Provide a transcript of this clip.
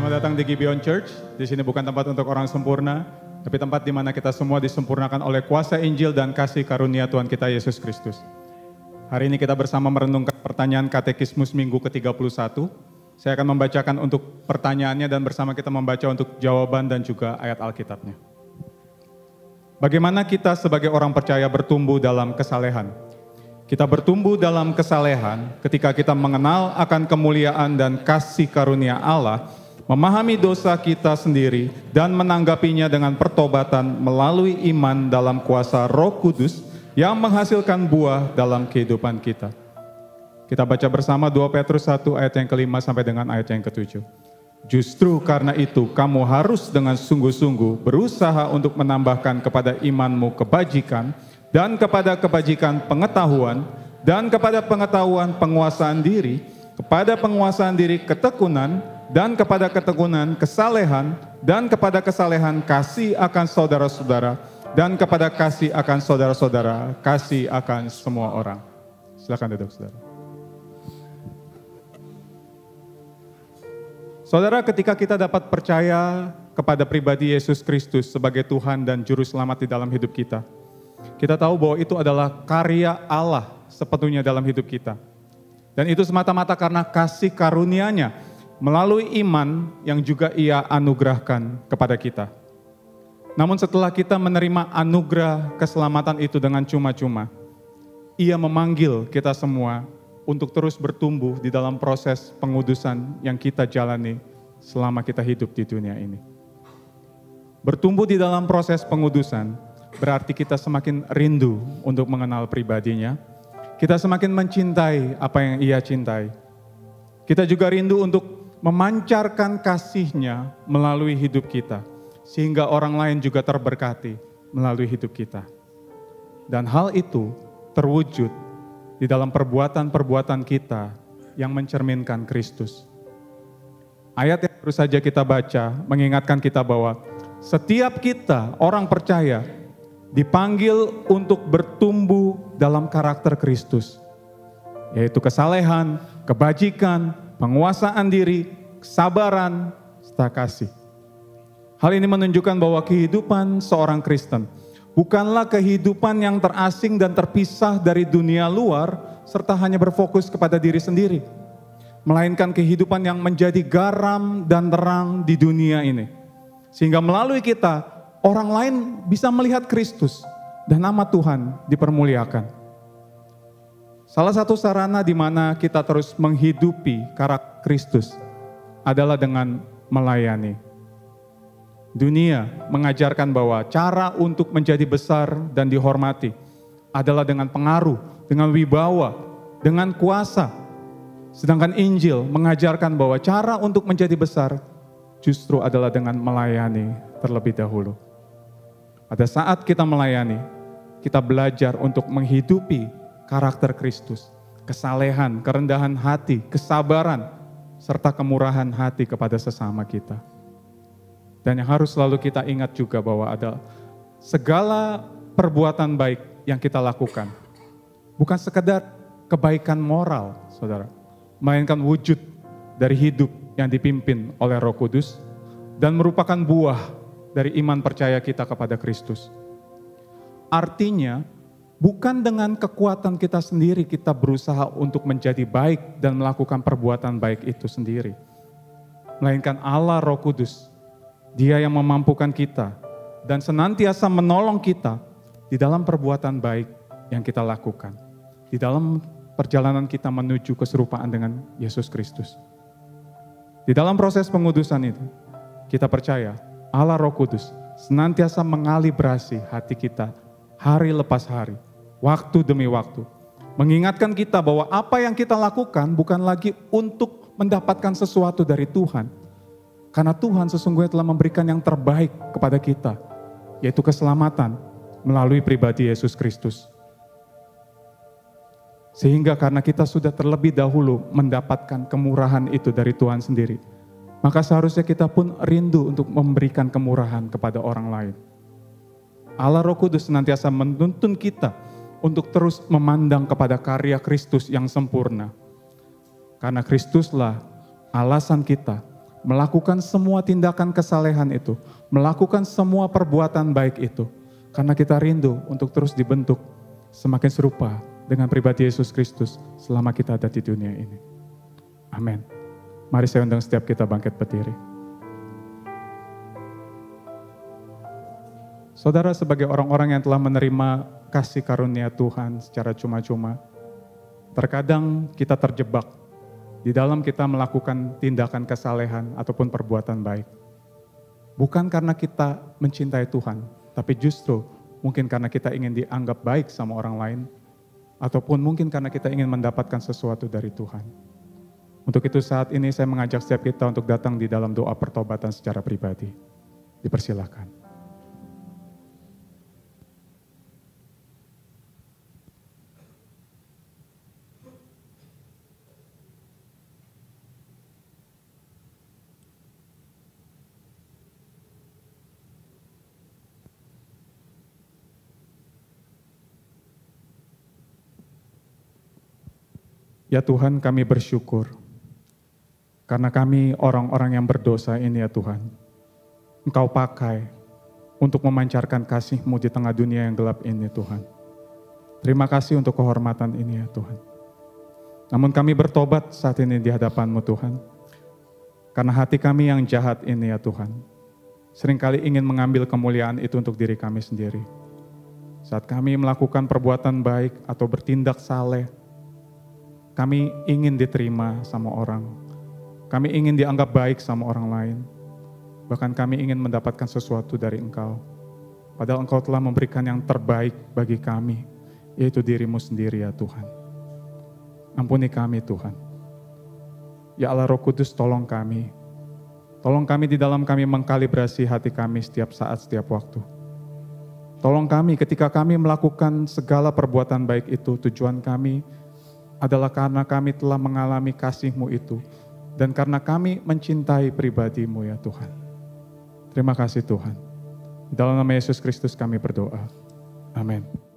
Selamat datang di Gibeon Church. Di sini bukan tempat untuk orang sempurna, tapi tempat di mana kita semua disempurnakan oleh kuasa Injil dan kasih karunia Tuhan kita Yesus Kristus. Hari ini kita bersama merenungkan pertanyaan katekismus minggu ke-31. Saya akan membacakan untuk pertanyaannya dan bersama kita membaca untuk jawaban dan juga ayat Alkitabnya. Bagaimana kita sebagai orang percaya bertumbuh dalam kesalehan? Kita bertumbuh dalam kesalehan ketika kita mengenal akan kemuliaan dan kasih karunia Allah, memahami dosa kita sendiri dan menanggapinya dengan pertobatan melalui iman dalam kuasa Roh Kudus yang menghasilkan buah dalam kehidupan kita. Kita baca bersama 2 Petrus 1 ayat yang ke-5 sampai dengan ayat yang ke-7. Justru karena itu kamu harus dengan sungguh-sungguh berusaha untuk menambahkan kepada imanmu kebajikan, dan kepada kebajikan pengetahuan, dan kepada pengetahuan penguasaan diri, kepada penguasaan diri ketekunan, dan kepada ketekunan kesalehan, dan kepada kesalehan kasih akan saudara-saudara, dan kepada kasih akan saudara-saudara, kasih akan semua orang. Silakan duduk, saudara. Saudara, ketika kita dapat percaya kepada pribadi Yesus Kristus sebagai Tuhan dan Juru Selamat di dalam hidup kita tahu bahwa itu adalah karya Allah sepenuhnya dalam hidup kita. Dan itu semata-mata karena kasih karunia-Nya melalui iman yang juga Ia anugerahkan kepada kita. Namun setelah kita menerima anugerah keselamatan itu dengan cuma-cuma, Ia memanggil kita semua untuk terus bertumbuh di dalam proses pengudusan yang kita jalani selama kita hidup di dunia ini. Bertumbuh di dalam proses pengudusan berarti kita semakin rindu untuk mengenal pribadinya. Kita semakin mencintai apa yang Ia cintai. Kita juga rindu untuk memancarkan kasih-Nya melalui hidup kita, sehingga orang lain juga terberkati melalui hidup kita. Dan hal itu terwujud di dalam perbuatan-perbuatan kita yang mencerminkan Kristus. Ayat yang baru saja kita baca mengingatkan kita bahwa setiap kita, orang percaya, dipanggil untuk bertumbuh dalam karakter Kristus, yaitu kesalehan, kebajikan, penguasaan diri, kesabaran, serta kasih. Hal ini menunjukkan bahwa kehidupan seorang Kristen bukanlah kehidupan yang terasing dan terpisah dari dunia luar, serta hanya berfokus kepada diri sendiri, melainkan kehidupan yang menjadi garam dan terang di dunia ini. Sehingga melalui kita, orang lain bisa melihat Kristus dan nama Tuhan dipermuliakan. Salah satu sarana di mana kita terus menghidupi karakter Kristus adalah dengan melayani. Dunia mengajarkan bahwa cara untuk menjadi besar dan dihormati adalah dengan pengaruh, dengan wibawa, dengan kuasa. Sedangkan Injil mengajarkan bahwa cara untuk menjadi besar justru adalah dengan melayani terlebih dahulu. Pada saat kita melayani, kita belajar untuk menghidupi karakter Kristus, kesalehan, kerendahan hati, kesabaran, serta kemurahan hati kepada sesama kita. Dan yang harus selalu kita ingat juga bahwa ada segala perbuatan baik yang kita lakukan, bukan sekedar kebaikan moral, saudara, melainkan wujud dari hidup yang dipimpin oleh Roh Kudus dan merupakan buah dari iman percaya kita kepada Kristus. Artinya, bukan dengan kekuatan kita sendiri kita berusaha untuk menjadi baik dan melakukan perbuatan baik itu sendiri. Melainkan Allah Roh Kudus, Dia yang memampukan kita dan senantiasa menolong kita di dalam perbuatan baik yang kita lakukan. Di dalam perjalanan kita menuju keserupaan dengan Yesus Kristus. Di dalam proses pengudusan itu, kita percaya Allah Roh Kudus senantiasa mengalibrasi hati kita hari lepas hari, waktu demi waktu. Mengingatkan kita bahwa apa yang kita lakukan bukan lagi untuk mendapatkan sesuatu dari Tuhan. Karena Tuhan sesungguhnya telah memberikan yang terbaik kepada kita, yaitu keselamatan melalui pribadi Yesus Kristus. Sehingga karena kita sudah terlebih dahulu mendapatkan kemurahan itu dari Tuhan sendiri, maka seharusnya kita pun rindu untuk memberikan kemurahan kepada orang lain. Allah Roh Kudus senantiasa menuntun kita untuk terus memandang kepada karya Kristus yang sempurna. Karena Kristuslah alasan kita melakukan semua tindakan kesalehan itu, melakukan semua perbuatan baik itu, karena kita rindu untuk terus dibentuk semakin serupa dengan pribadi Yesus Kristus selama kita ada di dunia ini. Amin. Mari saya undang setiap kita bangkit berdiri. Saudara, sebagai orang-orang yang telah menerima kasih karunia Tuhan secara cuma-cuma, terkadang kita terjebak di dalam kita melakukan tindakan kesalehan ataupun perbuatan baik. Bukan karena kita mencintai Tuhan, tapi justru mungkin karena kita ingin dianggap baik sama orang lain, ataupun mungkin karena kita ingin mendapatkan sesuatu dari Tuhan. Untuk itu saat ini saya mengajak setiap kita untuk datang di dalam doa pertobatan secara pribadi. Dipersilakan. Ya Tuhan, kami bersyukur karena kami orang-orang yang berdosa ini ya Tuhan. Engkau pakai untuk memancarkan kasih-Mu di tengah dunia yang gelap ini Tuhan. Terima kasih untuk kehormatan ini ya Tuhan. Namun kami bertobat saat ini di hadapan-Mu Tuhan. Karena hati kami yang jahat ini ya Tuhan, seringkali ingin mengambil kemuliaan itu untuk diri kami sendiri. Saat kami melakukan perbuatan baik atau bertindak saleh, kami ingin diterima sama orang. Kami ingin dianggap baik sama orang lain. Bahkan kami ingin mendapatkan sesuatu dari Engkau. Padahal Engkau telah memberikan yang terbaik bagi kami, yaitu diri-Mu sendiri ya Tuhan. Ampuni kami Tuhan. Ya Allah Roh Kudus, tolong kami. Tolong kami di dalam kami mengkalibrasi hati kami setiap saat, setiap waktu. Tolong kami ketika kami melakukan segala perbuatan baik itu, tujuan kami adalah karena kami telah mengalami kasih-Mu itu, dan karena kami mencintai pribadi-Mu ya Tuhan. Terima kasih Tuhan. Di dalam nama Yesus Kristus kami berdoa. Amin.